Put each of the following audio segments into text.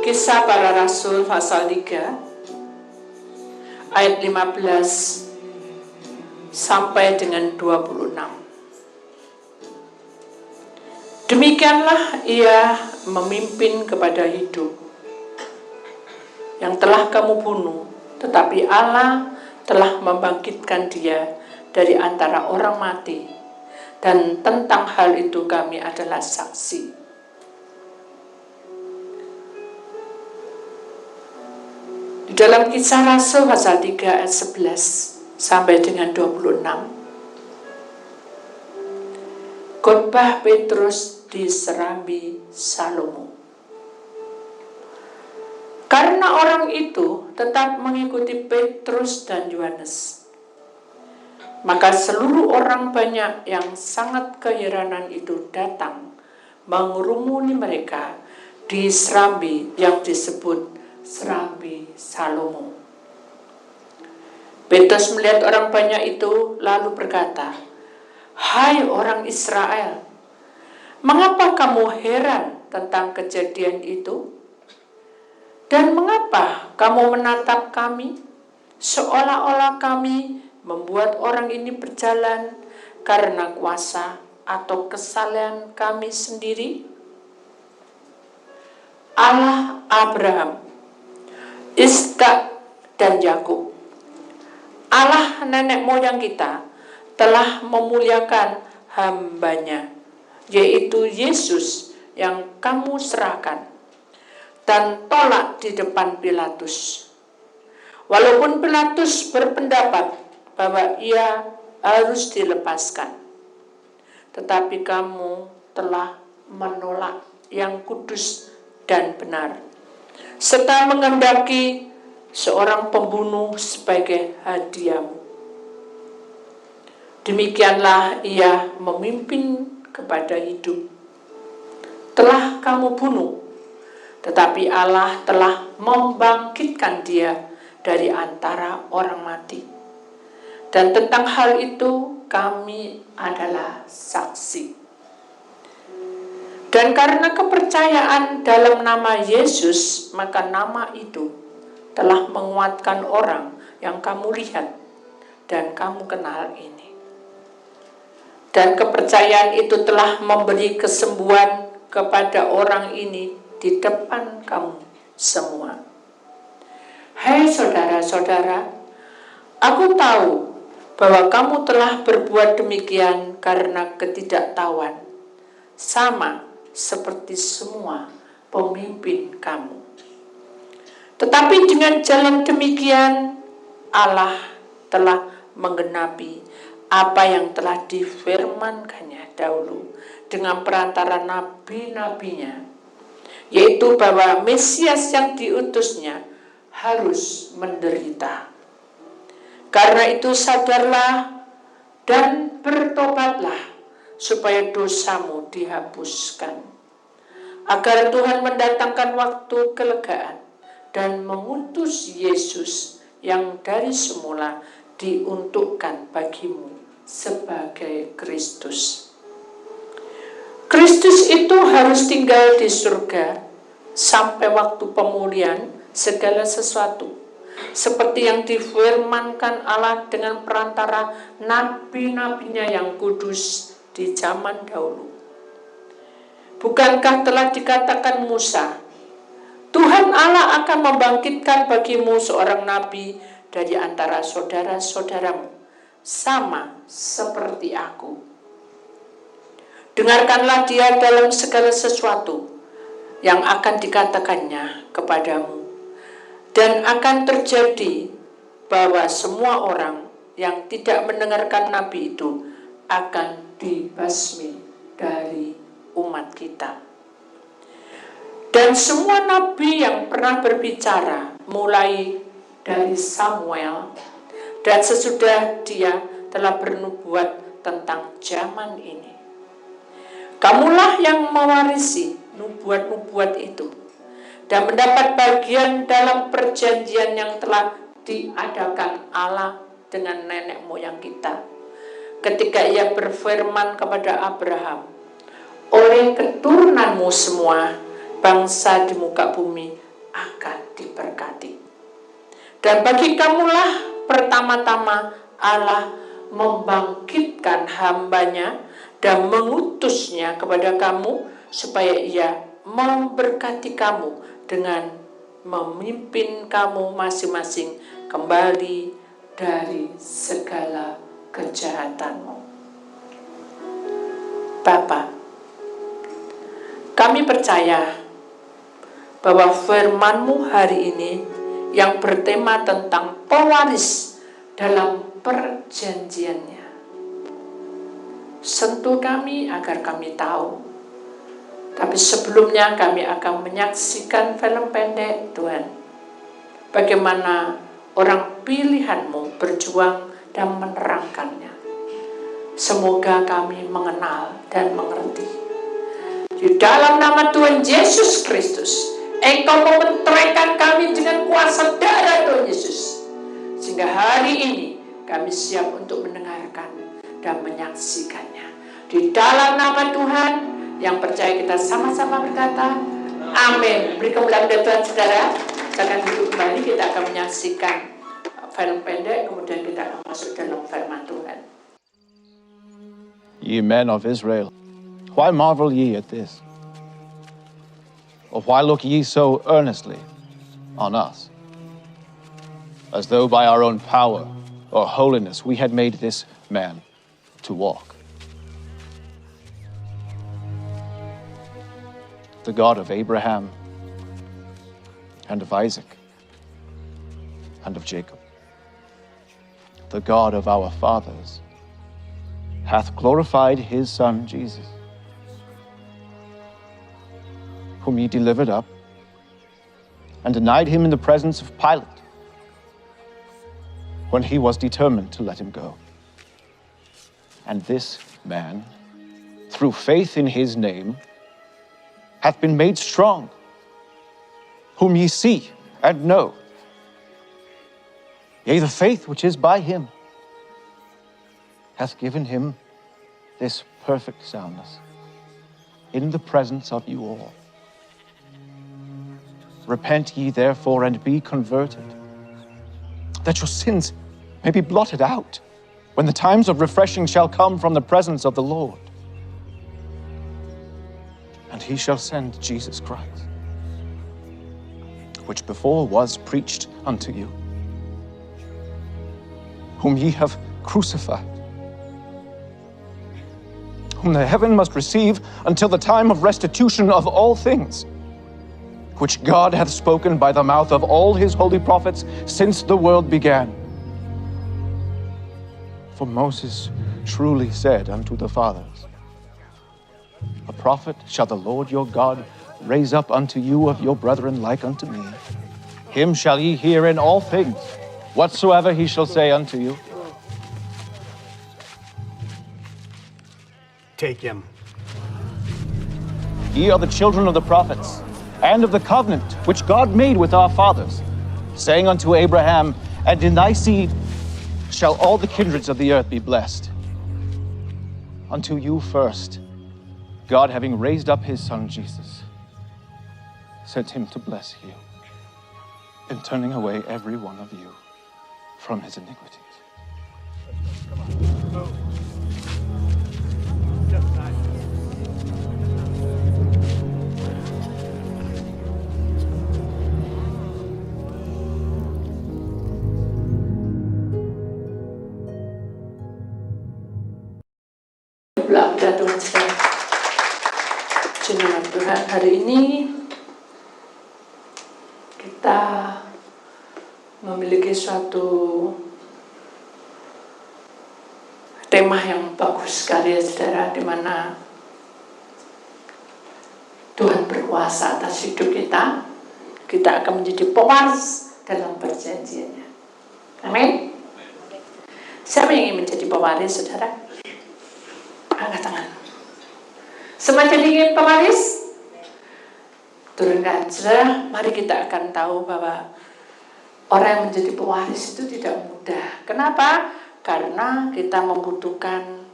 Kisah Para Rasul pasal 3 ayat 15 sampai dengan 26. Demikianlah ia memimpin kepada hidup yang telah kamu bunuh, tetapi Allah telah membangkitkan dia dari antara orang mati, dan tentang hal itu kami adalah saksi. Di dalam Kisah Rasul pasal 3 ayat 11 sampai dengan 26, khotbah Petrus di Serambi Salomo. Karena orang itu tetap mengikuti Petrus dan Yohanes, maka seluruh orang banyak yang sangat keheranan itu datang mengurumuni mereka di serambi yang disebut Serambi Salomo. Petrus melihat orang banyak itu lalu berkata, "Hai orang Israel, mengapa kamu heran tentang kejadian itu? Dan mengapa kamu menatap kami seolah-olah kami membuat orang ini berjalan karena kuasa atau kesalahan kami sendiri? Allah Abraham, Ishak dan Yakub, Allah nenek moyang kita, telah memuliakan hambanya, yaitu Yesus yang kamu serahkan dan tolak di depan Pilatus. Walaupun Pilatus berpendapat bahwa ia harus dilepaskan, tetapi kamu telah menolak yang kudus dan benar, serta menghendaki seorang pembunuh sebagai hadiahmu. Demikianlah ia memimpin kepada hidup. Telah kamu bunuh, tetapi Allah telah membangkitkan dia dari antara orang mati. Dan tentang hal itu kami adalah saksi. Dan karena kepercayaan dalam nama Yesus, maka nama itu telah menguatkan orang yang kamu lihat dan kamu kenal ini. Dan kepercayaan itu telah memberi kesembuhan kepada orang ini di depan kamu semua. Hai saudara-saudara, aku tahu bahwa kamu telah berbuat demikian karena ketidaktahuan, sama seperti semua pemimpin kamu. Tetapi dengan jalan demikian, Allah telah menggenapi apa yang telah difirmankannya dahulu dengan perantara nabi-nabinya, yaitu bahwa Mesias yang diutusnya harus menderita. Karena itu sadarlah dan bertobatlah, supaya dosamu dihapuskan, agar Tuhan mendatangkan waktu kelegaan dan mengutus Yesus yang dari semula diuntukkan bagimu sebagai Kristus. Kristus itu harus tinggal di surga sampai waktu pemulihan segala sesuatu, seperti yang difirmankan Allah dengan perantara nabi-nabinya yang kudus di zaman dahulu. Bukankah telah dikatakan Musa, Tuhan Allah akan membangkitkan bagimu seorang nabi dari antara saudara-saudaramu, sama seperti aku. Dengarkanlah dia dalam segala sesuatu yang akan dikatakannya kepadamu, dan akan terjadi bahwa semua orang yang tidak mendengarkan nabi itu akan dibasmi dari umat kita. Dan semua nabi yang pernah berbicara, mulai dari Samuel dan sesudah dia, telah bernubuat tentang zaman ini. Kamulah yang mewarisi nubuat-nubuat itu dan mendapat bagian dalam perjanjian yang telah diadakan Allah dengan nenek moyang kita, ketika ia berfirman kepada Abraham, oleh keturunanmu semua bangsa di muka bumi akan diberkati. Dan bagi kamulah pertama-tama Allah membangkitkan hambanya dan mengutusnya kepada kamu supaya ia memberkati kamu dengan memimpin kamu masing-masing kembali dari segala kejahatanmu. Bapa, kami percaya bahwa firman-Mu hari ini yang bertema tentang pewaris dalam perjanjiannya. Sentuh kami agar kami tahu. Tapi sebelumnya kami akan menyaksikan film pendek Tuhan. Bagaimana orang pilihan-Mu berjuang dan menerangkannya. Semoga kami mengenal dan mengerti. Di dalam nama Tuhan Yesus Kristus, Engkau mementeraikan kami dengan kuasa darah Tuhan Yesus. Sehingga hari ini kami siap untuk mendengarkan dan menyaksikannya. Di dalam nama Tuhan, yang percaya kita sama-sama berkata, amin. Beri kemuliaan kepada Tuhan, saudara. Jangan duduk kembali, kita akan menyaksikan film pendek, kemudian kita akan masuk dalam firman Tuhan. Ye men of Israel, why marvel ye at this? Or why look ye so earnestly on us, as though by our own power or holiness we had made this man to walk? The God of Abraham and of Isaac and of Jacob, the God of our fathers, hath glorified his Son Jesus, whom ye delivered up and denied him in the presence of Pilate, when he was determined to let him go. And this man, through faith in his name, hath been made strong, whom ye see and know. Yea, the faith which is by him hath given him this perfect soundness in the presence of you all. Repent ye therefore and be converted, that your sins may be blotted out, when the times of refreshing shall come from the presence of the Lord. And he shall send Jesus Christ, which before was preached unto you, whom ye have crucified, whom the heaven must receive until the time of restitution of all things, which God hath spoken by the mouth of all his holy prophets since the world began. For Moses truly said unto the fathers, a prophet shall the Lord your God raise up unto you of your brethren like unto me. Him shall ye hear in all things, whatsoever he shall say unto you. Take him. Ye are the children of the prophets, and of the covenant which God made with our fathers, saying unto Abraham, and in thy seed shall all the kindreds of the earth be blessed. Unto you first, God, having raised up his Son Jesus, sent him to bless you, in turning away every one of you from his iniquities. Come on. Go. Just nice. Belakang Tuhan sekalian. Firman Tuhan hari ini kita memiliki suatu tema yang bagus sekali ya saudara, di mana Tuhan berkuasa atas hidup kita. Kita akan menjadi pewaris dalam perjanjiannya. Amin. Siapa yang ingin menjadi pewaris saudara? Angkat tangan. Semua jadi ingin pewaris? Turunkan. Saudara, mari kita akan tahu bahwa orang yang menjadi pewaris itu tidak mudah. Kenapa? Karena kita membutuhkan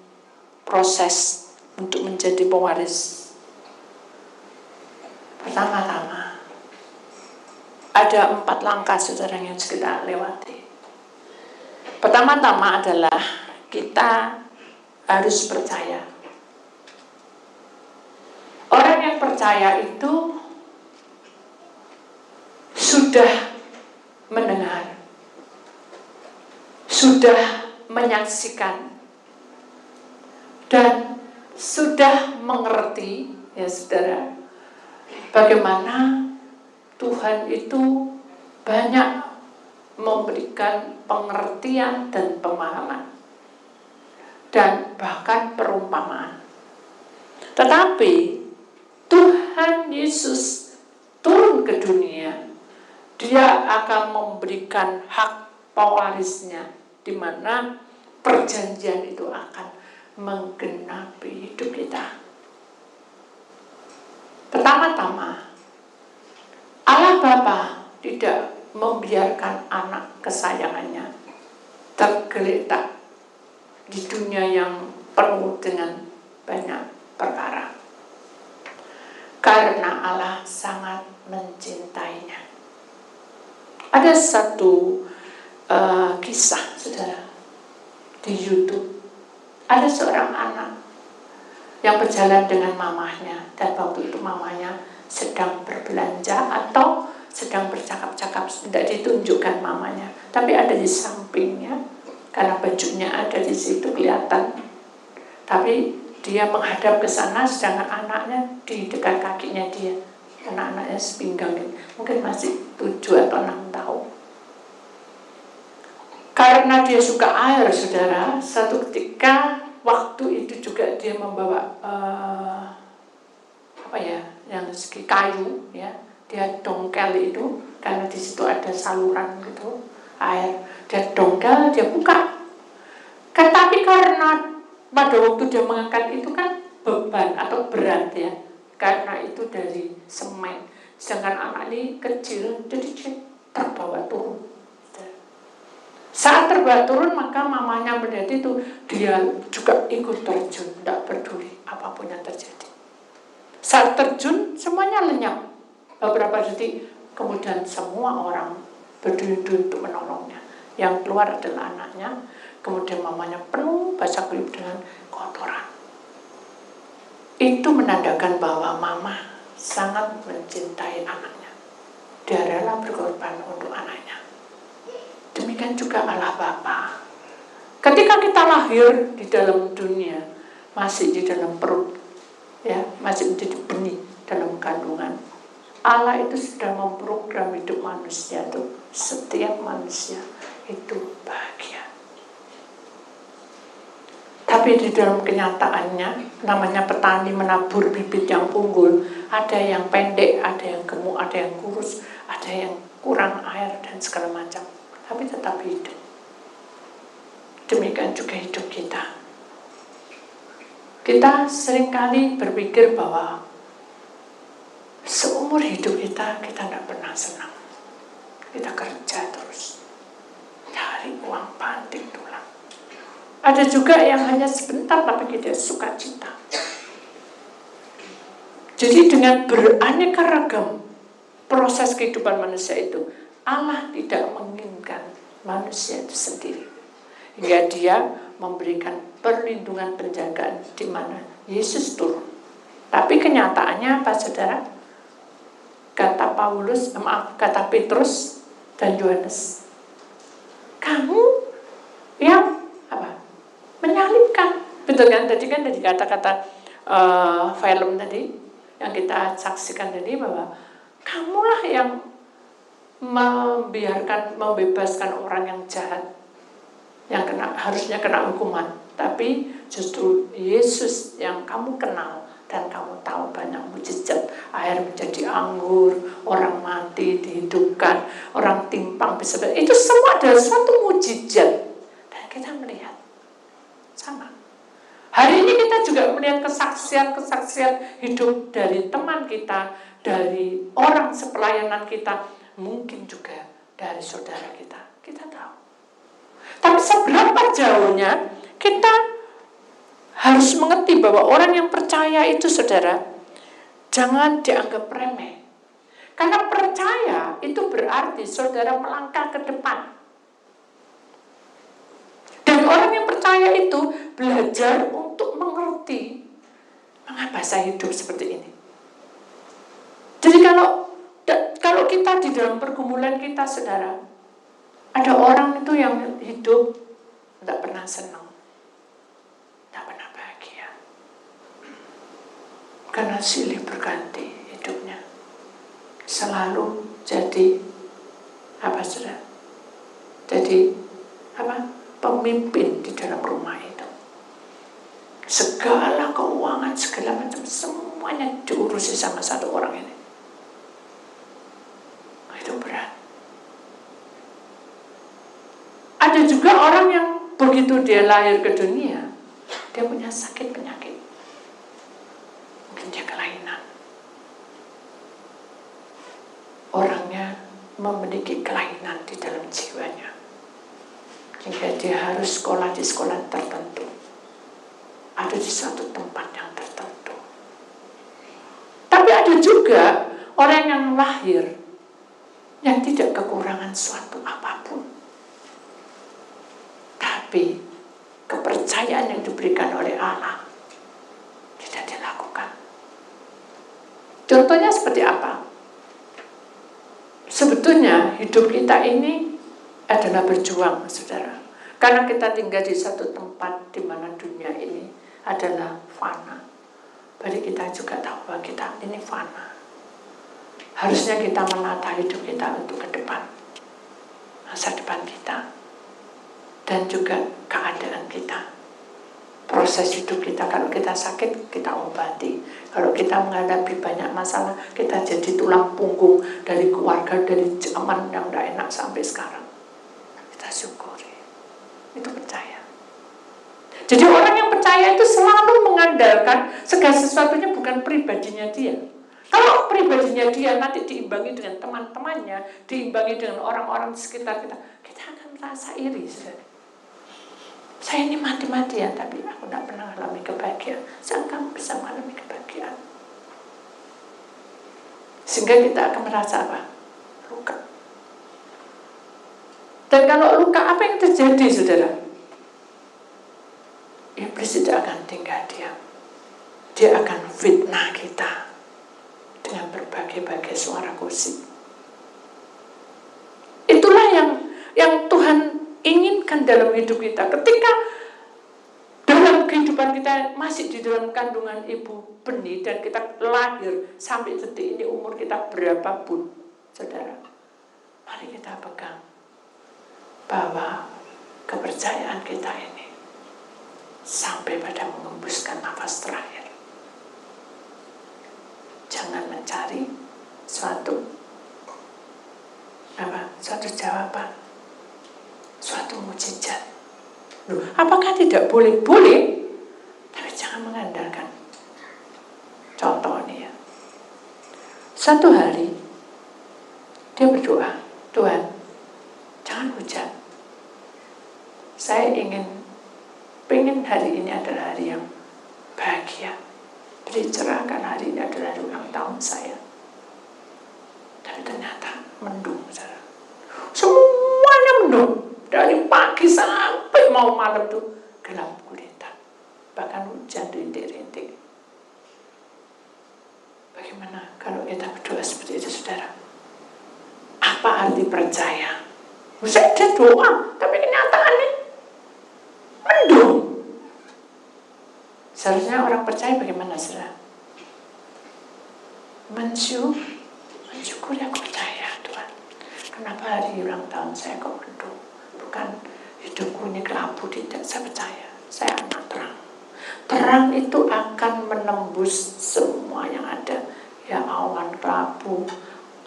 proses untuk menjadi pewaris. Pertama-tama, Ada 4 langkah saudara yang harus kita lewati. Pertama-tama adalah kita harus percaya. Orang yang percaya itu sudah mendengar, sudah menyaksikan, dan sudah mengerti, ya saudara, bagaimana Tuhan itu banyak memberikan pengertian dan pemahaman, dan bahkan perumpamaan. Tetapi Tuhan Yesus turun ke dunia, Dia akan memberikan hak pewarisnya, di mana perjanjian itu akan menggenapi hidup kita. Pertama-tama, Allah Bapa tidak membiarkan anak kesayangannya tergeletak di dunia yang penuh dengan banyak perkara, karena Allah sangat mencintainya. Ada satu kisah, saudara, di YouTube. Ada seorang anak yang berjalan dengan mamahnya, dan waktu itu mamahnya sedang berbelanja atau sedang bercakap-cakap, tidak ditunjukkan mamanya, tapi ada di sampingnya, karena bajunya ada di situ kelihatan. Tapi dia menghadap ke sana, sedangkan anaknya di dekat kakinya dia. Anak-anaknya sepinggang, mungkin masih 7 atau 6 tahun. Karena dia suka air, saudara, satu ketika waktu itu juga dia membawa yang segi kayu, ya, dia dongkel itu, karena di situ ada saluran gitu air. Dia dongkel, dia buka. Tapi karena pada waktu dia mengangkat itu kan beban atau berat, ya, karena itu dari semen. Sedangkan anak ini kecil, jadi dia terbawa turun. Saat terbawa turun, maka mamanya melihat itu, dia juga ikut terjun, tidak peduli apapun yang terjadi. Saat terjun, semuanya lenyap. Beberapa detik, kemudian semua orang berdiri untuk menolongnya. Yang keluar adalah anaknya, kemudian mamanya penuh basah kuyup dengan kotoran. Itu menandakan bahwa mama sangat mencintai anaknya. Dia rela berkorban untuk anaknya. Demikian juga Allah Bapa. Ketika kita lahir di dalam dunia, masih di dalam perut, ya, masih menjadi benih dalam kandungan, Allah itu sudah memprogram hidup manusia itu, setiap manusia itu bahagia. Tapi di dalam kenyataannya, namanya petani menabur bibit yang unggul, ada yang pendek, ada yang gemuk, ada yang kurus, ada yang kurang air dan segala macam, tapi tetap hidup. Demikian juga hidup kita. Kita seringkali berpikir bahwa seumur hidup kita tidak pernah senang. Kita kerja terus, cari uang banting tulang. Ada juga yang hanya sebentar tapi kita suka cita. Jadi dengan beraneka ragam proses kehidupan manusia itu, Allah tidak menginginkan manusia itu sendiri. Hingga Dia memberikan perlindungan, penjagaan di mana Yesus turun. Tapi kenyataannya apa, saudara? Kata Petrus dan Yohanes, kamu yang menyalibkan, betul kan? Tadi kan dari kata-kata film tadi yang kita saksikan tadi, bahwa kamulah yang membebaskan orang yang jahat, yang harusnya kena hukuman, tapi justru Yesus yang kamu kenal dan kamu tahu banyak mujizat, air menjadi anggur, orang mati dihidupkan, orang timpang bisa, itu semua adalah suatu mujizat, dan kita melihat sama. Hari ini kita juga melihat kesaksian hidup dari teman kita, dari orang sepelayanan kita, mungkin juga dari saudara kita. Kita tahu. Tapi seberapa jauhnya kita harus mengerti bahwa orang yang percaya itu, saudara, jangan dianggap remeh. Karena percaya itu berarti saudara melangkah ke depan. Dan orang yang percaya itu belajar untuk mengerti mengapa saya hidup seperti ini. Jadi kalau kita di dalam pergumulan kita, saudara, ada orang itu yang hidup tidak pernah senang, tidak pernah bahagia, karena silih berganti hidupnya, selalu jadi apa, saudara? Jadi apa? Pemimpin di dalam rumah itu. Segala keuangan, segala macam, semuanya diurusi sama satu orang ini. Itu berat. Ada juga orang yang begitu dia lahir ke dunia, dia punya sakit penyakit. Mungkin dia kelainan. Orangnya memiliki kelainan di dalam jiwanya, sehingga dia harus sekolah di sekolah tertentu, ada di satu tempat yang tertentu. Tapi ada juga orang yang lahir yang tidak kekurangan suatu apapun, tapi kepercayaan yang diberikan oleh Allah tidak dilakukan. Contohnya seperti apa? Sebetulnya hidup kita ini adalah berjuang, saudara. Karena kita tinggal di satu tempat di mana dunia ini adalah fana. Jadi kita juga tahu bahwa kita ini fana. Harusnya kita menata hidup kita untuk ke depan, masa depan kita, dan juga keadaan kita. Proses hidup kita, kalau kita sakit, kita obati. Kalau kita menghadapi banyak masalah, kita jadi tulang punggung dari keluarga, dari zaman yang tidak enak sampai sekarang. Kita syukuri. Itu percaya. Jadi orang yang percaya itu selalu mengandalkan segala sesuatunya bukan pribadinya dia. Kalau pribadinya dia nanti diimbangi dengan teman-temannya, diimbangi dengan orang-orang di sekitar kita, kita akan merasa iri, saudara. Saya ini mati-matian, tapi aku tidak pernah mengalami kebahagiaan. Sekarang kamu bisa mengalami kebahagiaan. Sehingga kita akan merasa apa? Luka. Dan kalau luka, apa yang terjadi, saudara? Iblis tidak akan tinggal diam. Dia akan fitnah kita dengan berbagai-bagai suara gosip. Itulah yang Tuhan inginkan dalam hidup kita. Ketika dalam kehidupan kita masih di dalam kandungan ibu benih dan kita lahir sampai detik ini umur kita berapapun, saudara, mari kita pegang bahwa kepercayaan kita ini sampai pada mengembuskan nafas terakhir. Jangan mencari suatu jawaban, suatu mukjizat. Loh, apakah tidak boleh? Boleh, tapi jangan mengandalkan. Contoh nih ya. Satu hari dia berdoa, Tuhan, jangan hujan. Saya pengen hari ini adalah hari yang bahagia. Beri cerahkan hari ini adalah hari ulang tahun saya. Tapi ternyata mendung, saudara. Semuanya mendung. Dari pagi sampai mau malam tuh gelap gulita. Bahkan hujan rintik-rintik. Bagaimana kalau kita berdoa seperti itu, saudara? Apa arti percaya? Saya ada doa, tapi kenyataannya mendung. Seharusnya orang percaya bagaimana, saudara? Mensyukuri, aku percaya, Tuhan. Kenapa hari ulang tahun saya kok mendung? Bukan hidupku ini kelabu, tidak. Saya percaya, saya anak terang. Terang itu akan menembus semua yang ada. Ya awan kelabu,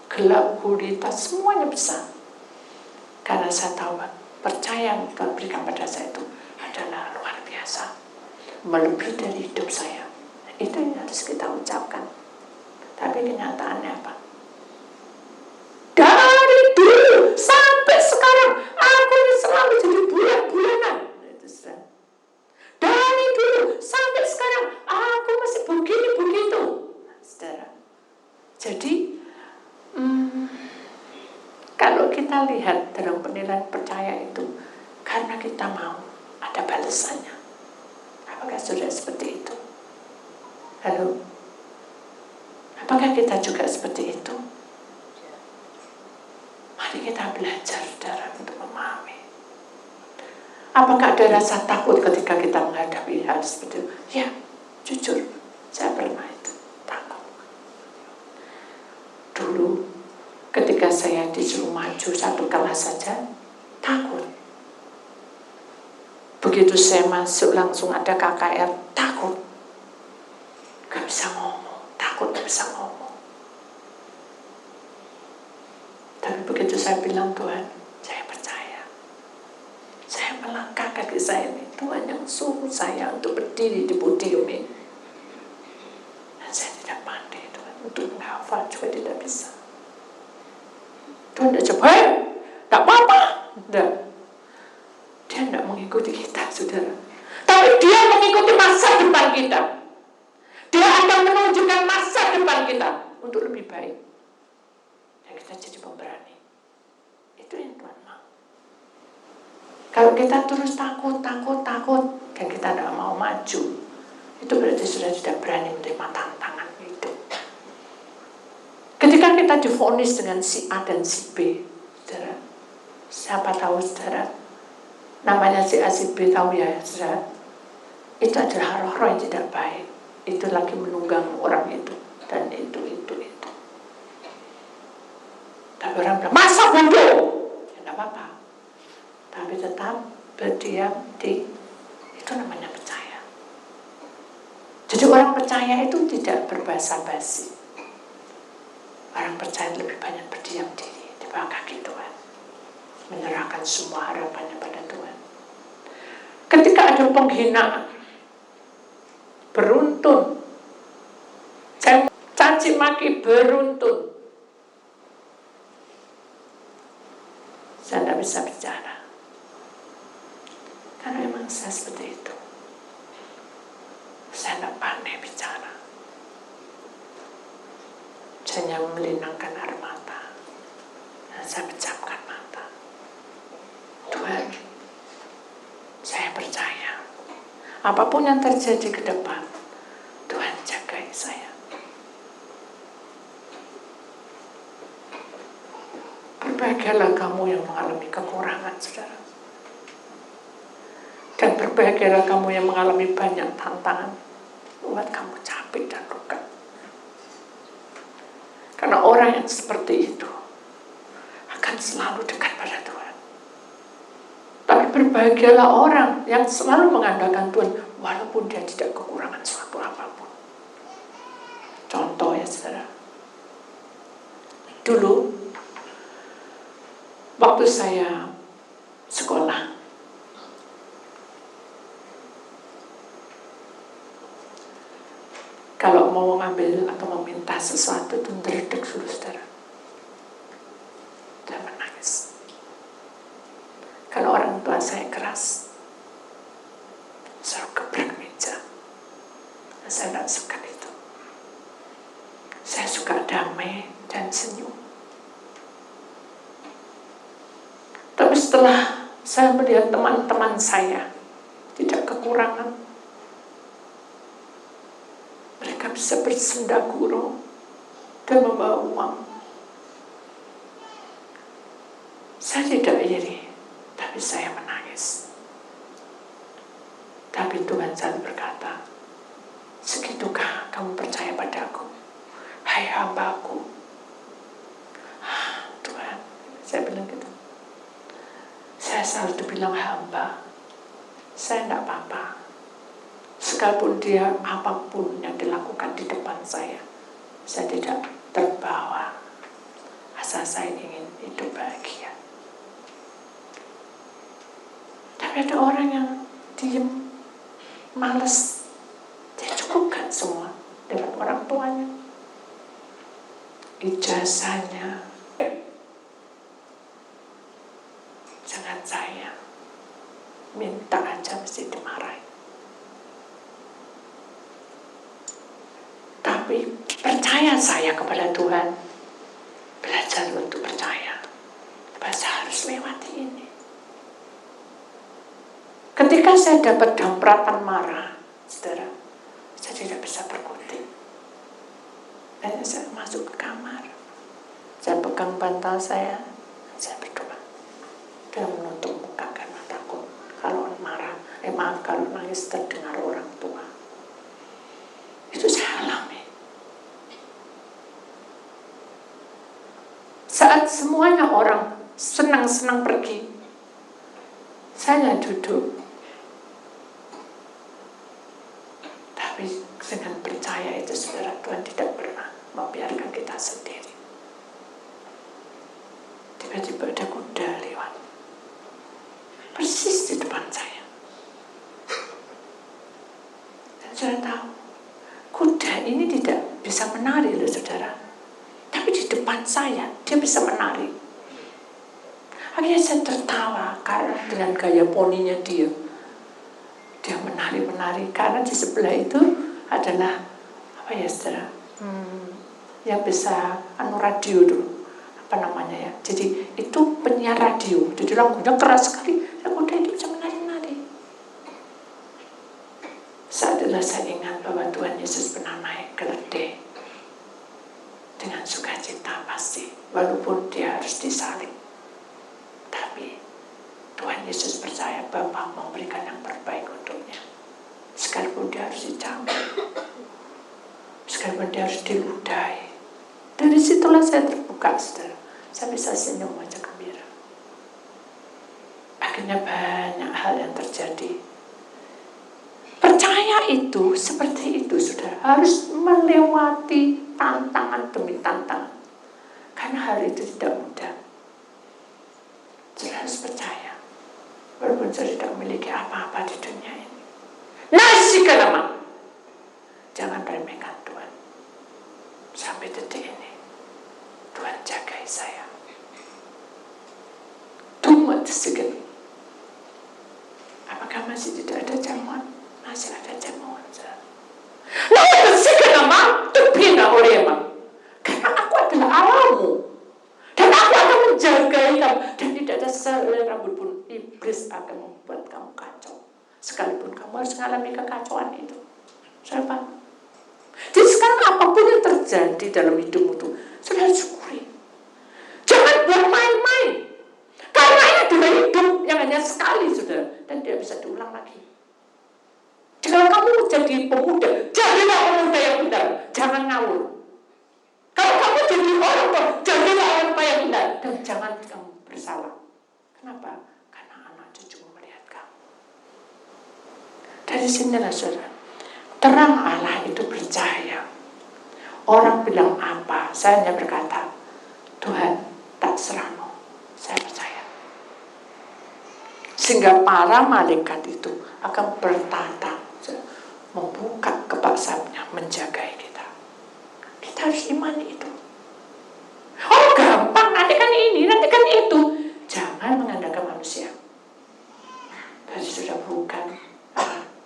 gelap gulita, semuanya besar. Karena saya tahu, percaya yang Tuhan berikan pada saya itu adalah luar biasa, melebihi dari hidup saya. Itu yang harus kita ucapkan. Tapi kenyataannya apa? Dari dulu sampai sekarang aku ini selalu jadi bulan-bulanan. Dari dulu sampai sekarang aku masih begini-begitu, saudara. Jadi kita lihat dalam penilaian percaya itu karena kita mau ada balasannya. Apakah sudah seperti itu? Halo? Apakah kita juga seperti itu? Mari kita belajar, saudara, untuk memahami. Apakah ada rasa takut ketika kita menghadapi hal seperti itu? Ya, jujur, saya pernah itu takut. Dulu, ketika saya disuruh maju satu kelas saja, takut. Begitu saya masuk langsung ada KKR, takut. Gak bisa ngomong, takut gak bisa ngomong. Tapi begitu saya bilang, Tuhan, saya percaya. Saya melangkah kaki saya ini, Tuhan yang suruh saya untuk berdiri di podium ini. Dan saya tidak pandai, Tuhan, untuk menghafal juga tidak bisa. Tuhan tidak coba, tidak apa-apa. Tidak. Dia tidak mengikuti kita, saudara. Tapi dia mengikuti masa depan kita. Dia akan menunjukkan masa depan kita untuk lebih baik. Dan kita jadi pemberani. Itu yang Tuhan mau. Kalau kita terus takut, dan kita tidak mau maju, itu berarti sudah tidak berani menerima tantangan itu. Ketika kita divonis dengan si A dan si B, saudara, siapa tahu, saudara, namanya si A, si B, tahu ya, saudara, itu adalah roh-roh yang tidak baik. Itu lagi menunggang orang itu, dan itu. Tapi orang bilang, masa bodoh? Ya tidak apa-apa. Tapi tetap berdiam di, itu namanya percaya. Jadi orang percaya itu tidak berbahasa basi. Orang percaya lebih banyak berdiam diri di bawah kaki Tuhan, menyerahkan semua harapannya pada Tuhan. Ketika ada penghinaan, beruntun, saya caci maki beruntun, saya tidak bisa bicara. Karena memang saya seperti itu. Saya tidak pandai bicara. Saya hanya melinangkan air mata. Dan saya pejamkan mata. Tuhan, saya percaya. Apapun yang terjadi ke depan, Tuhan jagai saya. Berbahagialah kamu yang mengalami kekurangan, saudara. Dan berbahagialah kamu yang mengalami banyak tantangan, buat kamu capek dan luka. Karena orang yang seperti itu akan selalu dekat pada Tuhan. Tapi berbahagialah orang yang selalu mengandalkan Tuhan, walaupun dia tidak kekurangan suatu apapun. Contoh ya, saudara. Dulu, waktu saya sekolah, kalau mau mengambil atau meminta sesuatu itu meredek dulu, saudara. Dan menangis. Kalau orang tua saya keras, suruh gebrak meja. Saya tidak suka itu. Saya suka damai dan senyum. Tapi setelah saya melihat teman-teman saya tidak kekurangan, mereka bisa bersendaguro dan membawa uang, saya tidak iri, tapi saya menangis. Tapi Tuhan selalu berkata, segitukah kamu percaya padaku, hai hambaku? Tuhan, saya bilang gitu. Saya selalu dibilang hamba, saya tidak apa-apa. Sekalipun dia apapun yang dilakukan di depan saya tidak terbawa. Asal saya ingin hidup bahagia. Tapi ada orang yang diem, males, dia cukupkan semua dengan orang tuanya, ijazahnya. Jangan saya minta aja mesti dimarahi. Tapi percaya saya kepada Tuhan, belajar untuk percaya. Bahasa lewati ini. Ketika saya dapat dampratan marah, saudara, saya tidak bisa berkutik. Akhirnya saya masuk ke kamar. Saya pegang bantal saya berdoa. Dan menutup muka karena takut kalau marah, kalau nangis terdengar orang tua. Itu saya alami. Saat semuanya orang senang-senang pergi, saya duduk. Tapi dengan percaya itu, saudara, Tuhan tidak pernah membiarkan kita sendiri. Tiba-tiba ada kuda lewat. Persis di depan saya. Dan saya tahu, kuda ini tidak bisa menari loh, saudara. Tapi di depan saya, dia bisa menari. Akhirnya saya tertawa karena dengan gaya poninya dia. Dia menari-menari karena di sebelah itu adalah apa ya, saudara? Yang bisa radio dulu. Apa namanya ya? Jadi itu penyiar radio. Jadi lagunya keras sekali. Dan kuda itu bisa menari-menari. Saat itulah saya ingat bahwa Tuhan Yesus pernah naik keledai dengan sukacita pasti, walaupun dia harus disalib. Tapi Tuhan Yesus percaya Bapa memberikan yang terbaik untuknya. Sekalipun dia harus dicambuk, sekalipun dia harus diludahi. Dari situlah saya terbuka, saudara. Saya bisa senyum aja gembira. Akhirnya banyak hal yang terjadi. Percaya itu seperti itu, saudara. Harus melewati tantangan demi tantangan. Karena hal itu tidak mudah. Saudara harus percaya. Walaupun saudara tidak memiliki apa-apa di dunia ini. Nasi kelama. Jangan remehkan Tuhan. Sampai detik ini, Tuhan jagai saya. Tumat segini. Apakah masih tidak ada jamuan? Masih ada jamuan, saudara. Nah, sekelama tupina orema. Karena aku adalah Allahmu. Dan aku akan menjagai kamu. Dan tidak ada sehelai rambut pun iblis akan membuat kamu kacau. Sekalipun kamu harus mengalami kekacauan itu. Saudara paham? Jadi sekarang apapun yang terjadi dalam hidupmu itu, saudara syukuri. Jangan buat main-main. Karena ini adalah hidup yang hanya sekali, saudara. Dan tidak bisa diulang lagi. Jika kamu jadi pemuda, jadilah pemuda yang benar. Jangan ngawur. Kalau kamu jadi orang tua, jadilah orang tua yang benar. Dan jangan kamu bersalah. Kenapa? Karena anak cucu melihat kamu. Dari sinilah, saudara. Terang Allah itu bercahaya. Orang bilang apa, saya hanya berkata, Tuhan tak serano, saya percaya. Sehingga para malaikat itu akan bertata, membuka kepak sayapnya, menjagai kita. Kita harus imani itu. Oh gampang, nanti kan ini, nanti kan itu. Jangan mengandalkan manusia. Berarti sudah bukan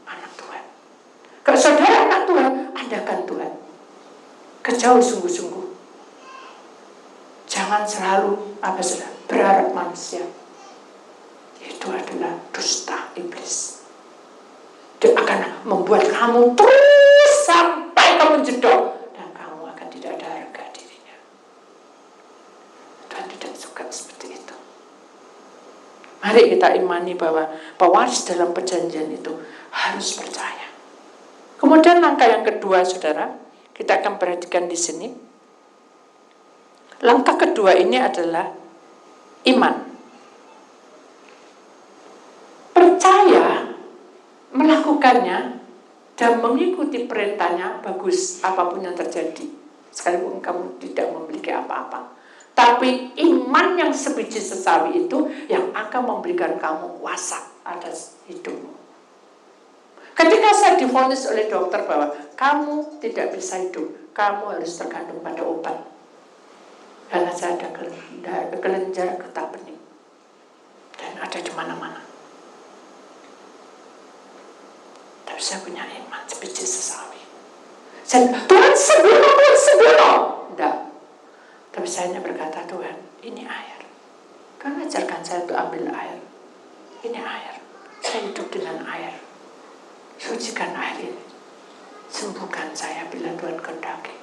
anak Tuhan. Kalau saudara anak Tuhan, andalkan Tuhan. Kejauh sungguh-sungguh. Jangan selalu berharap manusia. Itu adalah dusta iblis. Dia akan membuat kamu terus sampai kamu jedok. Dan kamu akan tidak ada harga dirinya. Tuhan tidak suka seperti itu. Mari kita imani bahwa pewaris dalam perjanjian itu harus percaya. Kemudian langkah yang kedua, saudara, kita akan perhatikan di sini. Langkah kedua ini adalah iman. Percaya, melakukannya, dan mengikuti perintahnya bagus apapun yang terjadi. Sekalipun kamu tidak memiliki apa-apa. Tapi iman yang sebiji sesawi itu yang akan memberikan kamu kuasa atas hidupmu. Ketika saya divonis oleh dokter bahwa kamu tidak bisa hidup, kamu harus tergantung pada obat. Karena saya ada kelenjar getah bening. Dan ada di mana-mana. Tapi saya punya iman sebiji sesawi. Tuhan sembuh. Enggak. Tapi saya hanya berkata, Tuhan, ini air. Tuhan ajarkan saya untuk ambil air. Ini air. Saya hidup dengan air. Sucikan air ini. Sembuhkan saya bila Tuhan kehendaki.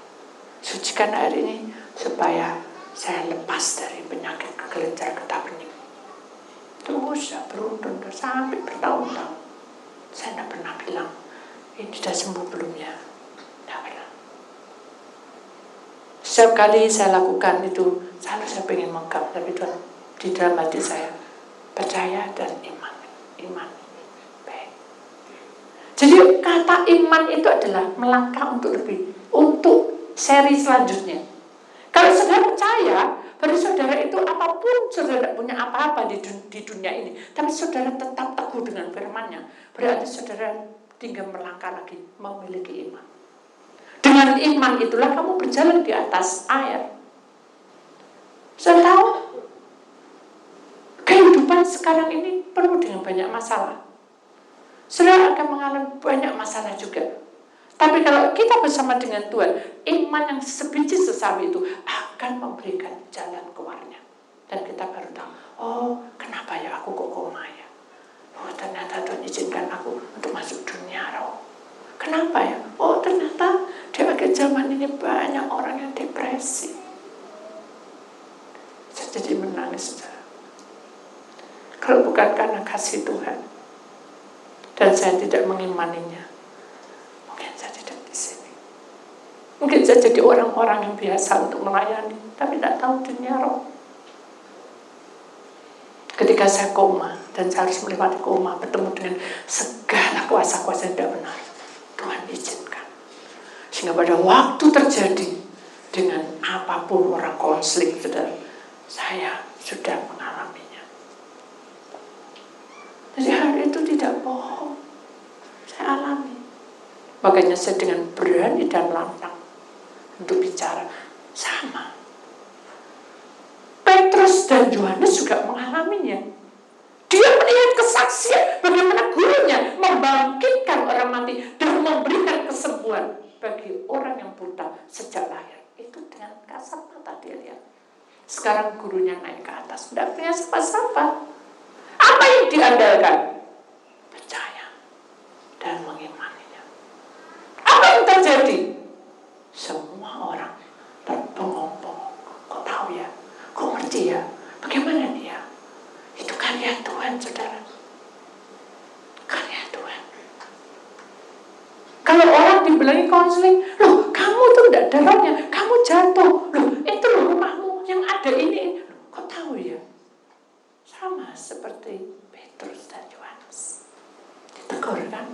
Sucikan air ini supaya saya lepas dari penyakit kelenjar getah bening. Terus saya beruntun sampai bertahun-tahun. Saya tidak pernah bilang, ini sudah sembuh belum ya? Tidak pernah. Setiap kali saya lakukan itu, selalu saya pengen megang. Tapi Tuhan, di dalam hati saya, percaya dan iman. Iman. Baik. Jadi kata iman itu adalah melangkah untuk lebih. Untuk seri selanjutnya. Kalau saudara percaya, berarti saudara itu apapun saudara tidak punya apa-apa di dunia ini, tapi saudara tetap teguh dengan firman-Nya, berarti saudara tinggal melangkah lagi, memiliki iman. Dengan iman itulah kamu berjalan di atas air. Saya tahu kehidupan sekarang ini penuh dengan banyak masalah. Saudara akan mengalami banyak masalah juga. Tapi kalau kita bersama dengan Tuhan, iman yang sebiji sesawi itu akan memberikan jalan keluarnya. Dan kita baru tahu, oh kenapa ya aku kok koma ya? Oh ternyata Tuhan izinkan aku untuk masuk dunia roh. Kenapa ya? Oh ternyata di akhir zaman ini banyak orang yang depresi. Saya jadi menangis, saudara. Kalau bukan karena kasih Tuhan, dan saya tidak mengimaninya, mungkin saya jadi orang-orang yang biasa untuk melayani, tapi tidak tahu dunia roh. Ketika saya koma, dan saya harus melewati koma, bertemu dengan segala kuasa-kuasa yang tidak benar, Tuhan izinkan. Sehingga pada waktu terjadi, dengan apapun orang konseling, saudara, saya sudah mengalaminya. Jadi hal itu tidak bohong, saya alami. Makanya saya dengan berani dan lantang untuk bicara sama. Petrus dan Yohanes juga mengalaminya. Dia melihat kesaksian bagaimana gurunya membangkitkan orang mati dan memberikan kesembuhan bagi orang yang buta sejak lahir. Itu dengan kasat mata dia lihat. Sekarang gurunya naik ke atas, tidak punya siapa-siapa. Apa yang diandalkan? Percaya dan mengimaninya. Apa yang terjadi? Semua orang terbengong-bengong. Kok tahu ya? Kok ngerti ya? Bagaimana dia? Itu karya Tuhan, saudara. Karya Tuhan. Kalau orang dibilangin konseling, loh kamu tuh tidak ada rohnya, kamu jatuh. Loh itu loh rumahmu yang ada ini. Kok tahu ya? Sama seperti Petrus dan Yohanes. Ditegur kan?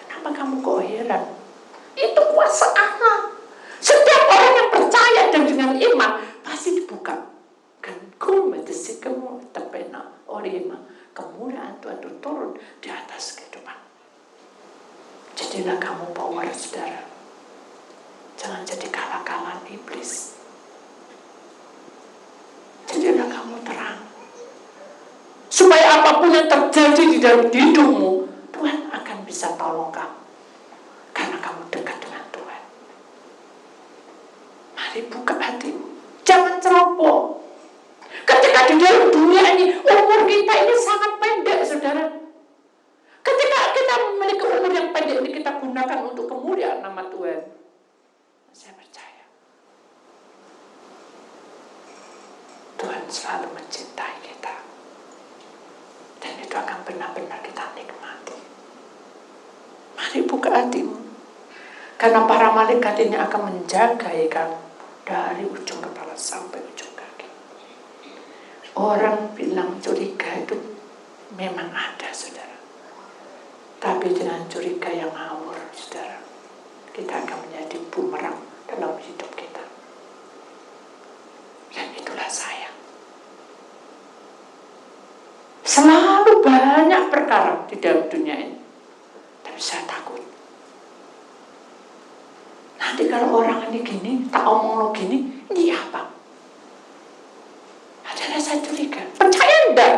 Kenapa kamu kok heran? Itu kuasa Allah. Setiap orang yang percaya dan dengan iman pasti dibuka. Kan kumedesi kamu terpena oleh iman. Kemuliaan Tuhan itu turun di atas kehidupan. Jadilah kamu power, saudara. Jangan jadi kalah-kalahan iblis. Jadilah kamu terang. Supaya apapun yang terjadi di dalam hidupmu, Tuhan akan bisa tolong kamu. Karena kamu dekat dengan Tuhan. Mari buka hatimu. Jangan ceroboh. Ketika di dalam dunia ini, umur kita ini sangat pendek, saudara. Ketika kita memiliki umur yang pendek ini, kita gunakan untuk kemuliaan nama Tuhan. Saya percaya. Tuhan selalu mencintai kita. Dan itu akan benar-benar kita nikmati. Mari buka hatimu. Karena para malaikat ini akan menjaga kamu dari ujung kepala sampai ujung kaki. Orang bilang curiga itu memang ada, saudara. Tapi dengan curiga yang ngawur, saudara, kita akan menjadi bumerang dalam hidup kita. Dan itulah saya. Selalu banyak perkara di dalam dunia ini. Tapi saya takut. Nanti kalau orang ini gini, tak omong lo gini, ini apa? Ada rasa curiga. Percaya enggak?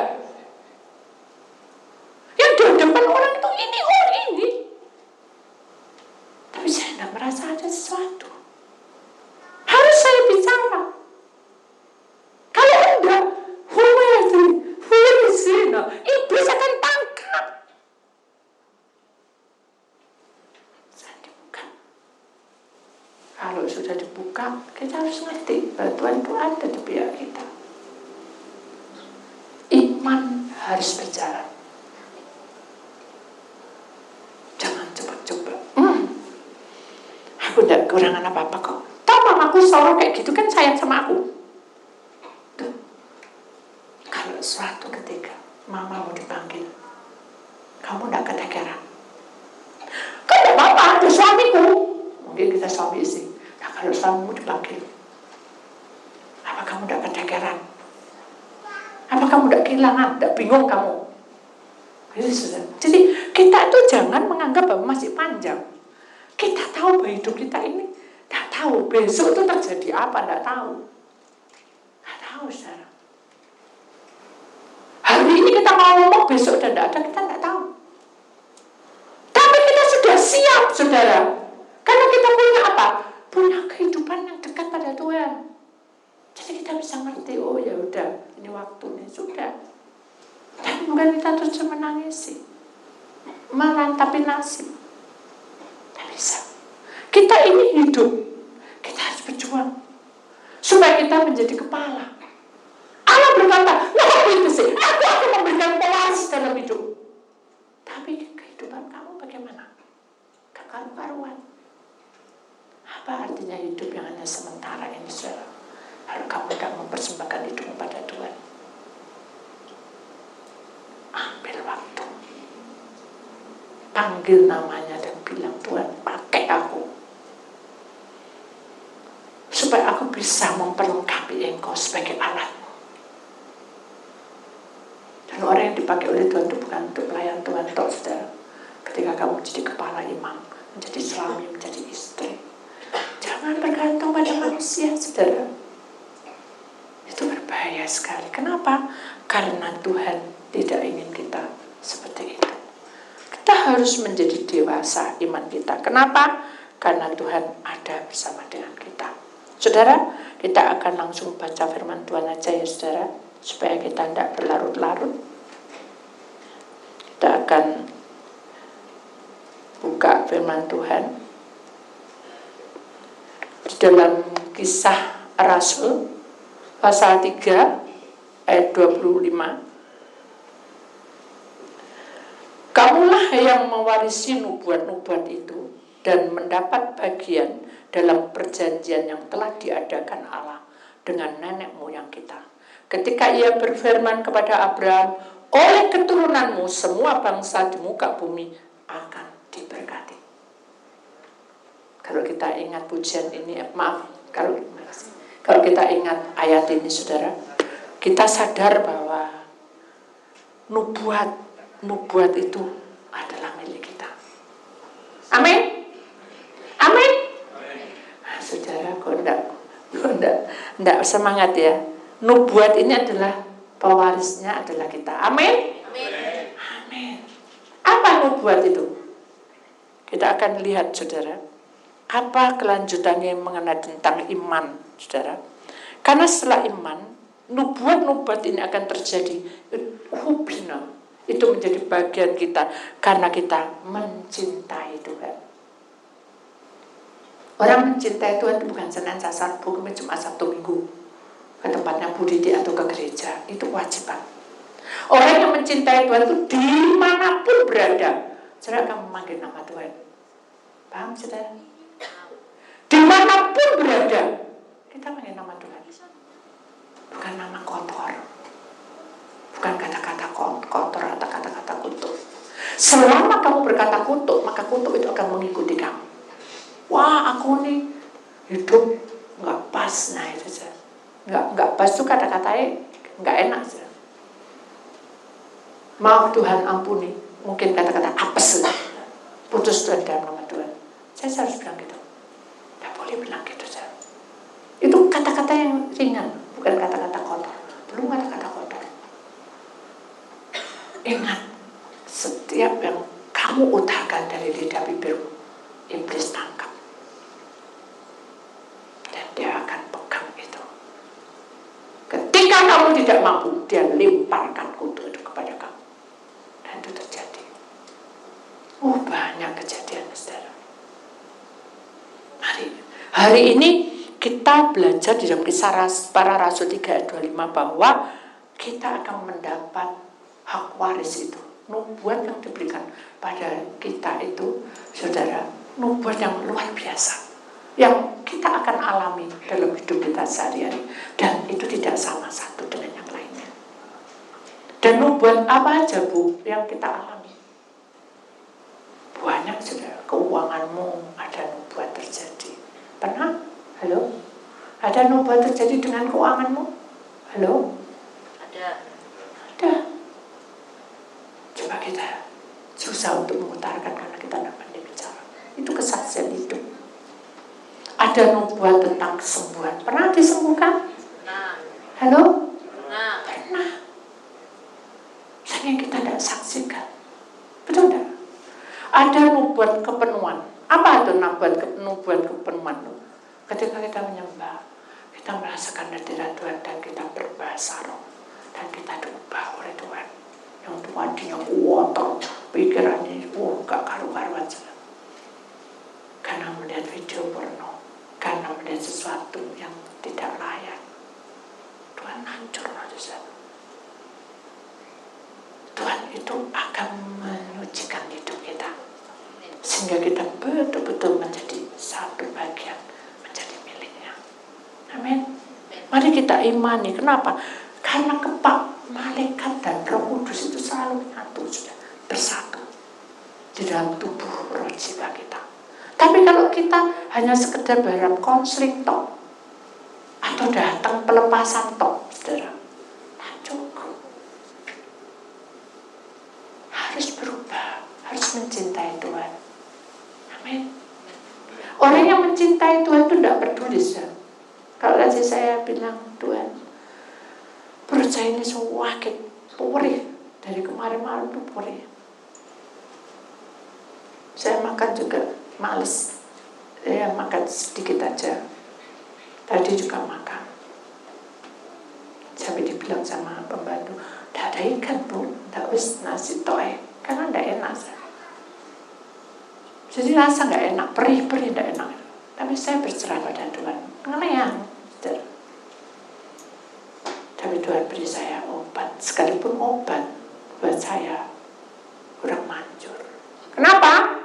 Yang di depan orang itu ini, oh ini. Tapi saya enggak merasa ada sesuatu. Harus saya bicara. Kalau enggak, who will kalau sudah dibuka, kita harus ngerti bahwa Tuhan itu ada di pihak kita. Iman harus berjalan. Jangan coba-coba. Aku tidak kekurangan apa-apa kok. Tahu mamaku selalu kayak gitu kan, sayang sama aku. Tuh. Kalau suatu ketika mama mau dipanggil, kamu tidak ketekeran. Kan tidak apa-apa, ada suamiku. Mungkin kita suami istri. Nah, kalau suamimu dipanggil, apa kamu tidak ketekeran? Apa kamu tidak kehilangan, tidak bingung kamu? Jadi kita itu jangan menganggap bahwa masih panjang. Kita tahu bahwa hidup kita ini tidak tahu besok itu terjadi apa, tidak tahu. Tidak tahu, saudara. Hari ini kita mau ngomong, besok dan tidak ada, kita tidak tahu. Tapi kita sudah siap, saudara. Karena kita punya apa? Punya kehidupan yang dekat pada Tuhan. Jadi kita bisa ngerti, oh ya udah, ini waktunya sudah. Tapi bukan kita terus menangisi, merantapi nasib. Tidak bisa. Kita ini hidup, kita harus berjuang supaya kita menjadi kepala. Allah berkata, nah itu sih, aku akan memberikan pewaris dalam hidup. Tapi kehidupan kamu bagaimana? Kekaru-karuan. Apa artinya hidup yang hanya sementara ini, saudara? Kalau kamu tidak mempersembahkan hidupmu pada Tuhan, ambil waktu, panggil namanya dan bilang, Tuhan pakai aku, supaya aku bisa memperlengkapi Engkau sebagai alatmu. Dan orang yang dipakai oleh Tuhan itu bukan untuk pelayan Tuhan, toh, saudara. Ketika kamu menjadi kepala imam, menjadi suami, menjadi istri, jangan bergantung pada manusia, saudara. Itu berbahaya sekali. Kenapa? Karena Tuhan tidak ingin kita seperti itu. Kita harus menjadi dewasa iman kita. Kenapa? Karena Tuhan ada bersama dengan kita. Saudara, kita akan langsung baca firman Tuhan aja ya, saudara, supaya kita tidak berlarut-larut. Kita akan buka firman Tuhan di dalam Kisah Rasul pasal 3 ayat 25. Kamulah yang mewarisi nubuat-nubuat itu dan mendapat bagian dalam perjanjian yang telah diadakan Allah dengan nenek moyang kita. Ketika ia berfirman kepada Abraham, oleh keturunanmu semua bangsa di muka bumi akan diberkati. Kalau kita ingat pujian ini, kalau kita ingat ayat ini, saudara, kita sadar bahwa nubuat itu adalah milik kita. Amin. Amin. Nah, saudara, kok enggak semangat ya? Nubuat ini adalah pewarisnya adalah kita. Amin. Amin. Apa nubuat itu? Kita akan lihat, saudara, apa kelanjutannya mengenai tentang iman, saudara. Karena setelah iman, nubuat-nubuat ini akan terjadi. Hubina, itu menjadi bagian kita karena kita mencintai Tuhan. Orang mencintai Tuhan itu bukan Senin, Selasa, Rabu, Kamis, Jumat, Sabtu, Minggu ke tempatnya Bu Didi atau ke gereja. Itu kewajiban. Orang yang mencintai Tuhan itu dimanapun berada, saudara akan memanggil nama Tuhan. Paham, saudara? Dimanapun berada, kita panggil nama Tuhan. Bukan nama kotor, bukan kata-kata kotor atau kata-kata kutuk. Selama kamu berkata kutuk, maka kutuk itu akan mengikuti kamu. Wah, aku nih hidup nggak pas, nah itu saja. Nggak pas itu kata-katanya nggak enak saja. Maaf Tuhan, ampuni. Mungkin kata-kata apes, putus Tuhan dalam nama Tuhan. Saya harus bilang gitu. Nggak boleh bilang gitu saja. Itu kata-kata yang ringan, bukan kata-kata kotor. Belum kata-kata kotor. Ingat, setiap yang kamu utarakan dari lidah bibirmu, iblis tangkap. Dan dia akan pegang itu. Ketika kamu tidak mampu, dia lemparkan kutu itu kepada kamu. Dan itu terjadi. Banyak kejadian, saudara. Mari, Hari ini kita belajar di dalam Kisah Para Rasul 3 ayat 25 bahwa kita akan mendapat hak waris itu. Nubuat yang diberikan pada kita itu, saudara, nubuat yang luar biasa, yang kita akan alami dalam hidup kita sehari-hari, dan itu tidak sama satu dengan yang lainnya. Dan nubuat apa aja, Bu, yang kita alami? Banyak, saudara. Keuanganmu ada nubuat terjadi. Pernah? Halo? Ada nubuat terjadi dengan keuanganmu? Halo? Ada. Ada. Coba kita susah untuk mengutarakan karena kita tidak pandai bicara. Itu kesaksian hidup. Ada nubuat tentang kesembuhan. Pernah disembuhkan? Nah. Halo? Nah. Pernah. Yang kita tidak saksikan. Betul tidak? Ada nubuat kepenuhan. Apa itu nubuat kepenuhan? Ketika kita menyembah, kita merasakan hadirat Tuhan dan kita berbahasa roh, dan kita diubah oleh Tuhan. Yang tadinya kuat, pikirannya gak karu-karuan. Karena melihat video porno, karena melihat sesuatu yang tidak layak, Tuhan hancur saja. Tuhan itu akan menyucikan hidup kita, sehingga kita betul-betul menjadi satu bagian, menjadi miliknya. Amin. Mari kita imani. Kenapa? Karena malaikat dan Roh Kudus itu selalu menyatu, sudah bersatu di dalam tubuh roh jiwa kita. Tapi kalau kita hanya sekedar berharap konseling tok, atau datang pelepasan tok, saudara, tak cukup. Harus berubah, harus mencintai Tuhan. Amin. Orang yang mencintai Tuhan itu tidak peduli, saudara. Kalau tadi saya bilang, Tuhan, perut saya ini sakit, perih, dari kemarin-malam itu perih. Saya makan juga males, saya makan sedikit aja. Tadi juga makan. Sampai dibilang sama pembantu, tidak ada ikan, Bu, tidak usah nasi toy, karena tidak enak. Jadi rasa nggak enak, perih-perih tidak enak. Tapi saya berserah pada Tuhan. Mengenai tapi Tuhan beri saya obat, sekalipun obat buat saya kurang manjur. Kenapa?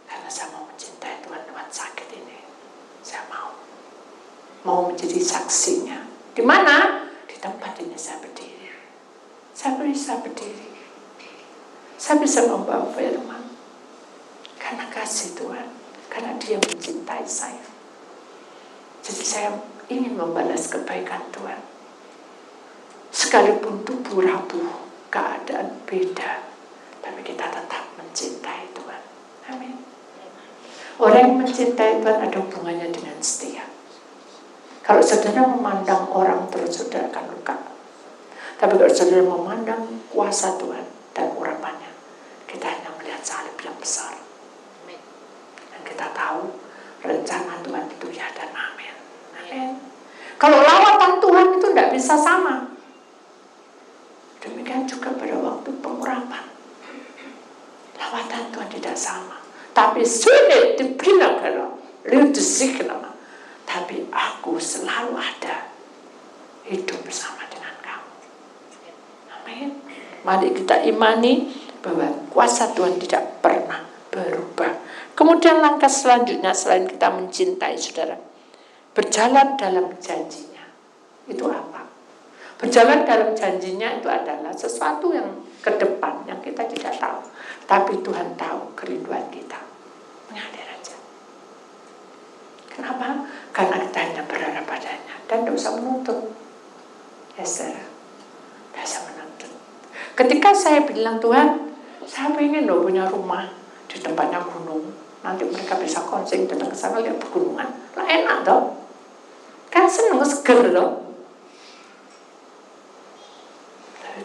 Karena saya mau mencintai Tuhan lewat sakit ini. Saya mau menjadi saksinya. Di mana? Di tempat ini saya berdiri. Saya bisa berdiri. Saya bisa membawa firman. Karena kasih Tuhan, karena Dia mencintai saya. Jadi saya ingin membalas kebaikan Tuhan. Sekalipun tubuh rapuh, keadaan beda, tapi kita tetap mencintai Tuhan. Amin. Orang yang mencintai Tuhan ada hubungannya dengan setia. Kalau saudara memandang orang terus, saudara akan luka. Tapi kalau saudara memandang kuasa Tuhan dan urapannya, kita hanya melihat salib yang besar. Dan kita tahu rencana Tuhan itu ya dan amin. Amin. Kalau lawatan Tuhan itu tidak bisa sama. Demikian juga pada waktu pengurapan. Lawatan Tuhan tidak sama. Tapi sulit dibinakan, nama. Tapi aku selalu ada, hidup bersama dengan kamu. Amin. Mari kita imani bahwa kuasa Tuhan tidak pernah berubah. Kemudian langkah selanjutnya selain kita mencintai, saudara, berjalan dalam janjinya. Itu apa? Berjalan dalam janjinya itu adalah sesuatu yang ke depan yang kita tidak tahu. Tapi Tuhan tahu kerinduan kita. Mengalir aja. Kenapa? Karena kita hanya berharap padanya. Dan tidak usah menuntut. Ya saudara. Tidak usah menuntut. Ketika saya bilang, Tuhan, saya ingin loh punya rumah di tempatnya gunung. Nanti mereka bisa konsing datang ke sana lihat pegunungan. Lah enak toh. Kan seneng seger loh.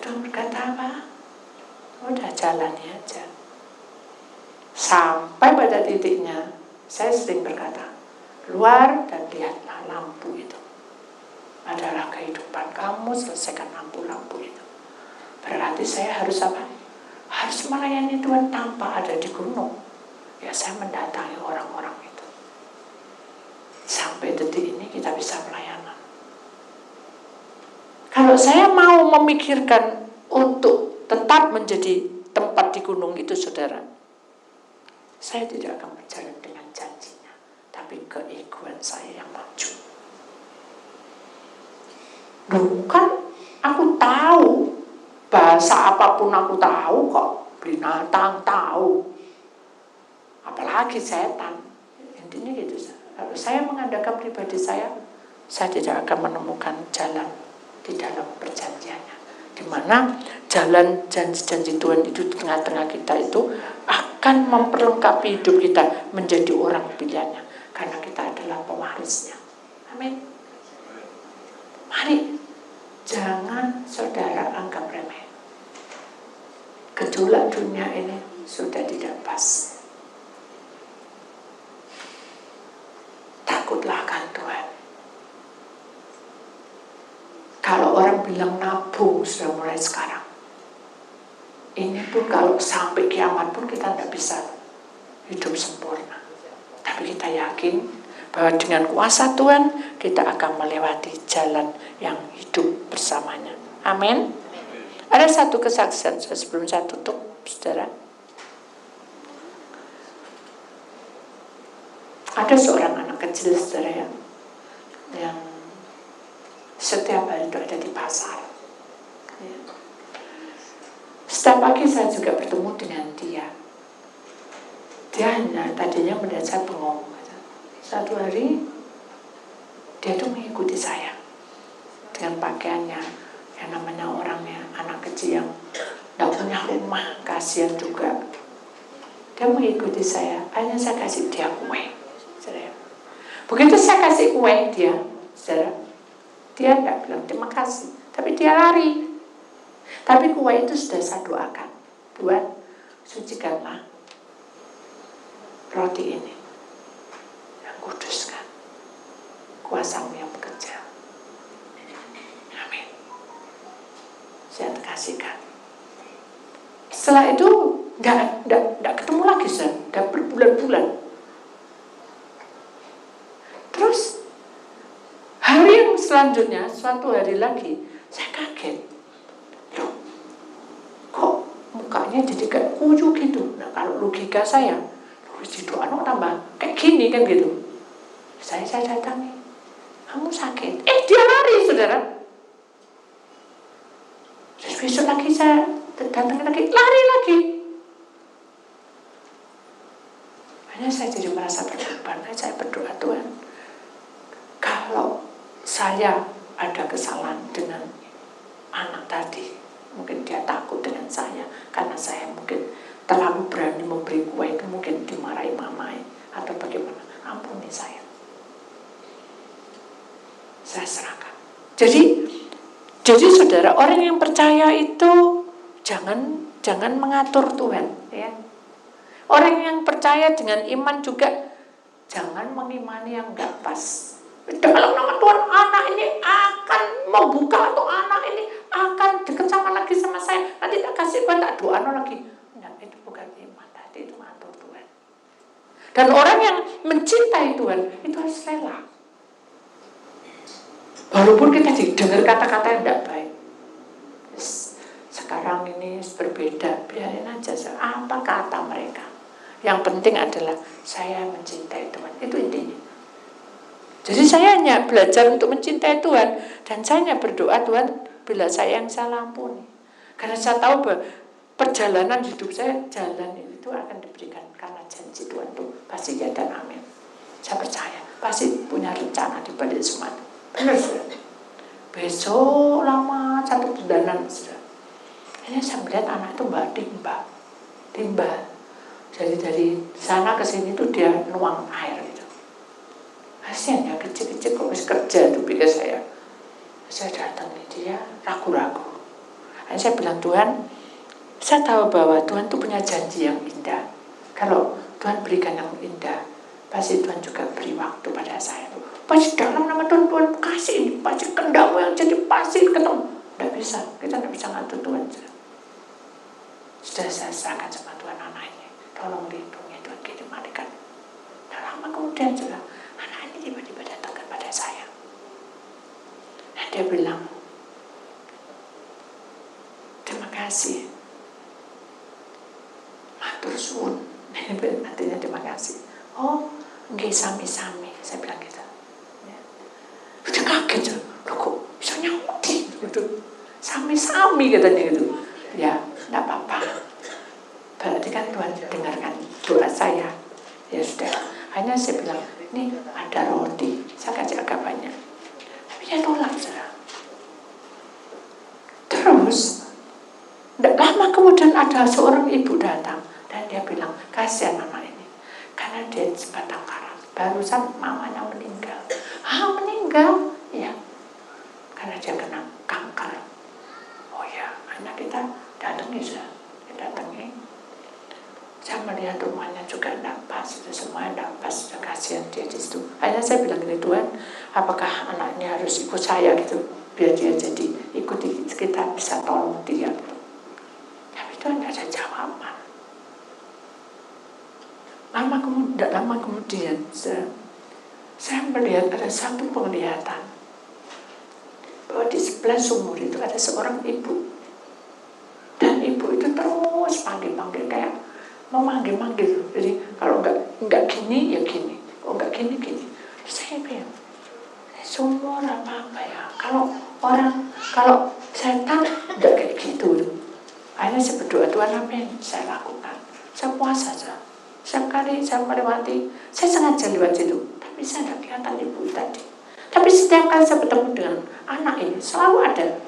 Tuhan berkata apa? Udah jalani aja. Sampai pada titiknya, saya sering berkata, keluar dan lihatlah lampu itu. Adalah kehidupan kamu, selesaikan lampu-lampu itu. Berarti saya harus apa? Harus melayani Tuhan tanpa ada di gunung. Ya saya mendatangi orang-orang itu. sampai detik ini kita bisa pelayanan. Kalau saya mau memikirkan untuk tetap menjadi tempat di gunung itu, saudara, saya tidak akan berjalan dengan janjinya, tapi keegoan saya yang maju. Loh, kan aku tahu, bahasa apapun aku tahu kok, binatang tahu, apalagi setan. Intinya gitu. Kalau saya mengandalkan pribadi saya tidak akan menemukan jalan di dalam perjanjiannya, di mana jalan janji-janji Tuhan itu di tengah-tengah kita itu akan memperlengkapi hidup kita menjadi orang pilihannya, karena kita adalah pewarisnya. Amin. Mari, jangan saudara anggap remeh. Gejolak dunia ini sudah tidak pas. Takutlah akan Tuhan. Kalau orang bilang nabung sudah mulai sekarang, ini pun kalau sampai kiamat pun kita tidak bisa hidup sempurna. Tapi kita yakin bahwa dengan kuasa Tuhan kita akan melewati jalan yang hidup bersamanya. Amin. Ada satu kesaksian sebelum saya tutup, saudara. Ada seorang anak kecil, saudara, yang setiap hari itu ada di pasar. Setiap pagi saya juga bertemu dengan dia. Dia hanya tadinya melihat saya bengong. Satu hari dia tuh mengikuti saya dengan pakaiannya, yang namanya orangnya anak kecil yang tidak punya rumah, kasihan juga. Dia mengikuti saya, hanya saya kasih dia kue. Begitu saya kasih kue dia, saudara, dia tidak bilang terima kasih, tapi dia lari. Tapi kue itu sudah saya doakan, Tuhan, sucikanlah roti ini, yang kuduskan, kuasamu yang bekerja. Amin. Saya kasihkan. Setelah itu tidak ketemu lagi, sudah berbulan-bulan. Terus hari yang selanjutnya, suatu hari lagi, saya kaget. Loh, kok mukanya jadi kayak kuyu gitu? Nah, kalau logika saya, di doa tambah kayak gini kan gitu. Saya datangi, kamu sakit? Dia lari, saudara. Terus besok lagi saya datang lagi, lari lagi. Hanya saya jadi merasa berbeban. Saya berdoa, Tuhan, kalau saya ada kesalahan dengan anak tadi, mungkin dia takut dengan saya karena saya mungkin terlalu berani memberi kue, itu mungkin dimarahi mamai atau bagaimana, ampuni saya serahkan. Jadi saudara, orang yang percaya itu jangan mengatur Tuhan, ya. Orang yang percaya dengan iman juga jangan mengimani yang enggak pas. Kalau nama Tuhan, anak ini akan mau buka, atau anak ini akan dekat lagi sama saya, nanti tak kasih Tuhan, tak doa lagi. Nah, itu bukan iman, tadi itu ngatur Tuhan. Dan orang yang mencintai Tuhan itu harus rela. Walaupun kita dengar kata-kata yang tidak baik. Sekarang ini berbeda, biarin aja apa kata mereka. Yang penting adalah saya mencintai Tuhan, itu intinya. Jadi saya hanya belajar untuk mencintai Tuhan, dan saya hanya berdoa, Tuhan, bila saya yang salah ampuni. Karena saya tahu bahwa perjalanan hidup saya, jalan itu akan diberikan karena janji Tuhan itu pasti ya dan amin. Saya percaya pasti punya rencana di balik semua. Benar, sudah. Besok lama 1 bulanan sudah. Hanya saya melihat anak itu timba. Jadi dari sana ke sini itu dia nuang air. Kasian ya, kecil-kecil kok harus kerja itu pikir saya. Saya datang nih, dia ragu-ragu. Dan saya bilang, Tuhan, saya tahu bahwa Tuhan itu punya janji yang indah. Kalau Tuhan berikan yang indah, pasti Tuhan juga beri waktu pada saya. Pasti dalam nama Tuhan, Tuhan kasih ini, pasti kehendakmu yang jadi pasti ketemu. Tidak bisa, kita tidak bisa ngatur Tuhan. Sudah saya serahkan sama Tuhan anak ini. Tolong lindungi Tuhan, kirim malaikat. Dan lama kemudian juga tiba-tiba kasih. Matur suwun. Artinya terima kasih. Oh, nggih sami-sami. Saya bilang gitu. Ya. Udah kaget. Loh kok bisa nyauti gitu. Sami-sami katanya gitu. Ya, enggak apa-apa. Berarti kan Tuhan dengarkan doa saya. Ya sudah. Hanya saya bilang, ini ada roti. Saya kasih agak banyak. Tapi dia tolak, saudara. Terus, tidak lama kemudian ada seorang ibu datang. Dan dia bilang, kasihan mama ini. Karena dia sebatang kara. Barusan mamanya meninggal. Meninggal? Iya. Karena dia kena kanker. Oh ya, anak kita datangi sudah. Kita datangi. Saya melihat rumahnya juga tidak pas. Semuanya tidak pas. Sudah kasihan dia di situ. Hanya saya bilang gini, Tuhan, apakah anaknya harus ikut saya gitu? Biar dia jadi ikuti, kita bisa tolong dia. Tapi Tuhan tidak ada jawaban. Tidak lama kemudian saya melihat ada satu penglihatan bahwa di sebelah sumur itu ada seorang ibu, dan ibu itu terus panggil-panggil kayak memanggil-manggil. Jadi kalau enggak gini ya gini, kalau enggak gini gini. Saya bilang, sumur apa ya? Kalau setan enggak kayak gitu. Akhirnya saya berdoa, Tuhan apa yang saya lakukan? Saya puasa saja. Setiap kali saya melewati, saya sengaja lewat situ, tapi saya tidak kelihatan ibu tadi. Tapi setiap kali saya bertemu dengan anak ini, selalu ada.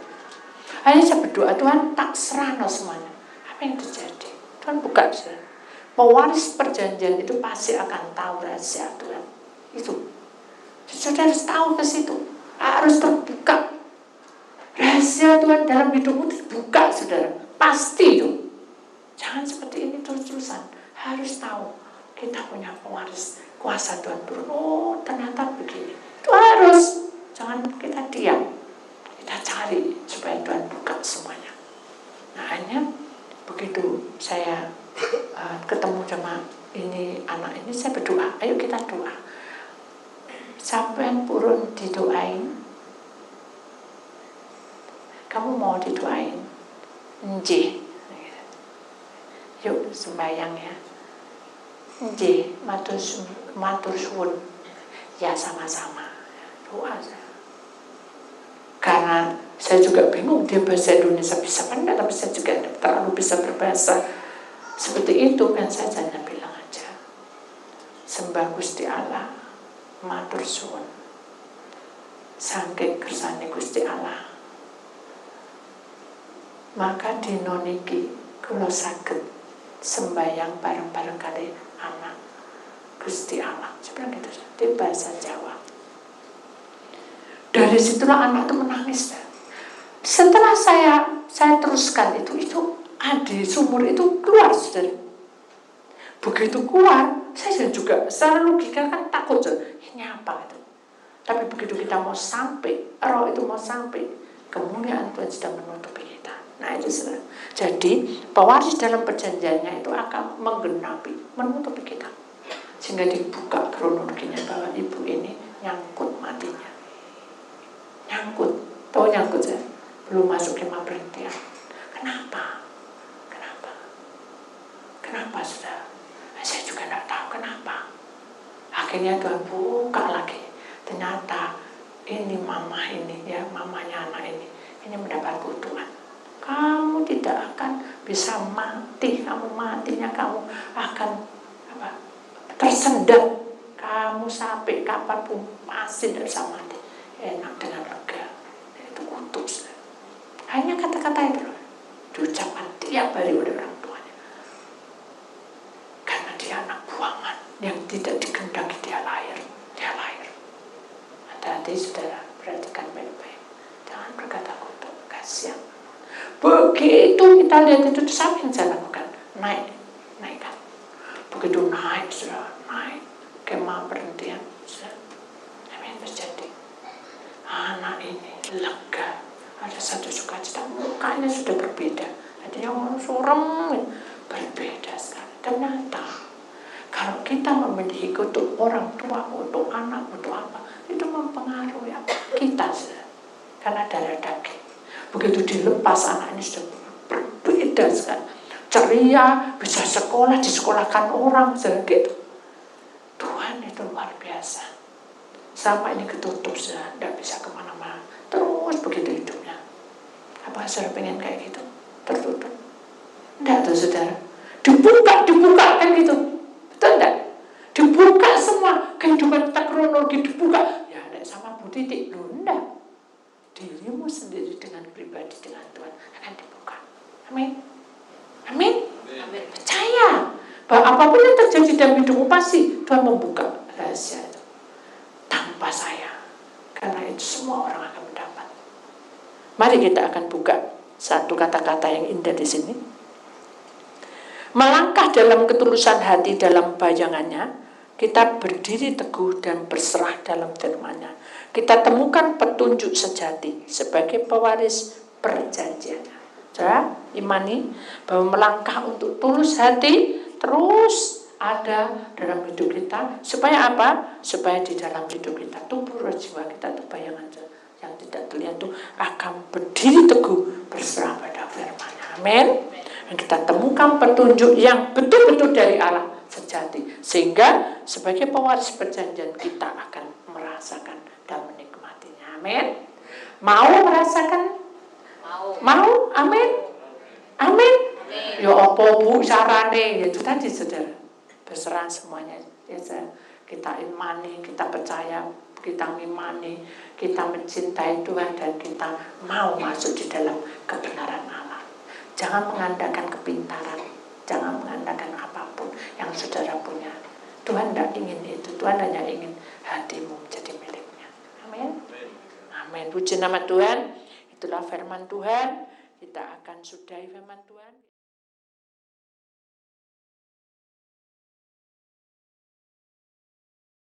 Akhirnya saya berdoa, Tuhan tak serahno semuanya. Apa yang terjadi? Tuhan buka. Pewaris perjanjian itu pasti akan tahu rahasia Tuhan. Itu. Saudara harus tahu ke situ. Harus terbuka. Rahasia Tuhan dalam hidupmu dibuka, saudara. Pasti itu. Jangan seperti ini terus-terusan. Harus tahu kita punya pewaris, kuasa Tuhan turun. Oh, ternyata begini. Itu harus. Jangan kita diam. Kita cari supaya Tuhan buka semuanya. Nah, hanya begitu saya ketemu sama anak ini, saya berdoa. Ayo kita doa. Siapa yang purun didoain? Kamu mau didoain? Nggih. Yuk sembahyang ya. Nggih, matur suwun. Ya sama-sama. Doa saya. Karena saya juga bingung dia bahasa Indonesia bisa apa enggak, tapi saya juga tidak terlalu bisa berbahasa seperti itu kan. Saya hanya bilang aja, sembah Gusti Allah, matur suwun. Saking kersane Gusti Allah. Maka dina niki kula saged sembahyang bareng-bareng kali anak Gusti Allah. Sebenarnya gitu, di bahasa Jawa. Dari situlah anak itu menangis. Setelah saya teruskan itu di sumur itu keluar, saudara. Begitu keluar, saya juga secara logika kan takut, ini apa itu. Tapi begitu kita mau sampai, roh itu mau sampai, kemuliaan Tuhan sedang menutupi kita. Nah itu saudara. Jadi pewaris dalam perjanjiannya itu akan menggenapi, menutupi kita. Sehingga dibuka kronologinya bahwa ibu ini nyangkut matinya. Nyangkut, tahu nyangkut ya? Belum masuk kemah perhentian. Kenapa? Kenapa saudara? Saya juga tidak tahu kenapa. Akhirnya Tuhan buka lagi. Ternyata ini mama ini ya, mamanya anak ini mendapat kutukan. Kamu tidak akan bisa mati. Matinya kamu akan tersendat. Kamu sampai kapanpun pasti tidak bisa mati. Enak dengan lega. Itu kutuk. Hanya kata-kata itu loh, diucapkan tiap hari oleh orang tuanya. Karena dia anak buangan yang tidak dikehendaki dia lahir. Hati-hati saudara, perhatikan baik-baik. Jangan berkata kutuk, kasihan. Begitu kita lihat itu, sama yang saya lakukan. Naikkan. Begitu naik, saudara, naik. Kemah perhentian, saudara. Apa yang terjadi? Anak ini lega. Ada satu sukacita, mukanya sudah berbeda. Ada yang suram, berbeda sekali. Ternyata kalau kita memiliki untuk orang tua, untuk anak, untuk apa, itu mempengaruhi kita, karena darah daging. Begitu dilepas anak ini sudah berbeda cerdas kan, ceria, bisa sekolah, disekolahkan orang, gitu. Tuhan itu luar biasa. Sama ini ketutup, sudah tidak bisa kemana-mana, terus begitu hidupnya. Apa saudara pengen kayak gitu? Tertutup? Enggak tuh saudara. Dibuka kan gitu. Betul enggak? Dibuka semua kehidupan kita, kronologi dibuka. Ya enggak sama Bu Titik, loh enggak. Dirimu sendiri dengan pribadi dengan Tuhan akan dibuka. Amin. Amin. Percaya bahwa apapun yang terjadi dalam hidupmu pasti Tuhan membuka rahasia itu tanpa saya. Karena itu semua orang akan mendapat. Mari kita akan buka satu kata-kata yang indah di sini. Melangkah dalam ketulusan hati dalam bayangannya, kita berdiri teguh dan berserah dalam firman-Nya. Kita temukan petunjuk sejati sebagai pewaris perjanjiannya. Saudara, imani bahwa melangkah untuk tulus hati terus ada dalam hidup kita. Supaya apa? Supaya di dalam hidup kita, tubuh roh jiwa kita, itu bayangan yang tidak terlihat itu akan berdiri teguh berserah pada firman-Nya. Amin. Dan kita temukan petunjuk yang betul-betul dari Allah sejati, sehingga sebagai pewaris perjanjian kita akan merasakan dan menikmatinya. Amin. Mau merasakan? Mau? Amin. Amin. Ya apa Bu carane? Ya itu tadi saudara. Berserah semuanya. Ya, kita imani, kita percaya, kita mengimani, kita mencintai Tuhan, dan kita mau masuk di dalam kebenaran Allah. Jangan mengandalkan kepintaran, jangan mengandalkan apapun yang saudara punya. Tuhan tidak ingin itu. Tuhan hanya ingin hatimu menjadi miliknya. Amin. Amin. Puji nama Tuhan. Itulah firman Tuhan. Kita akan sudahi firman Tuhan.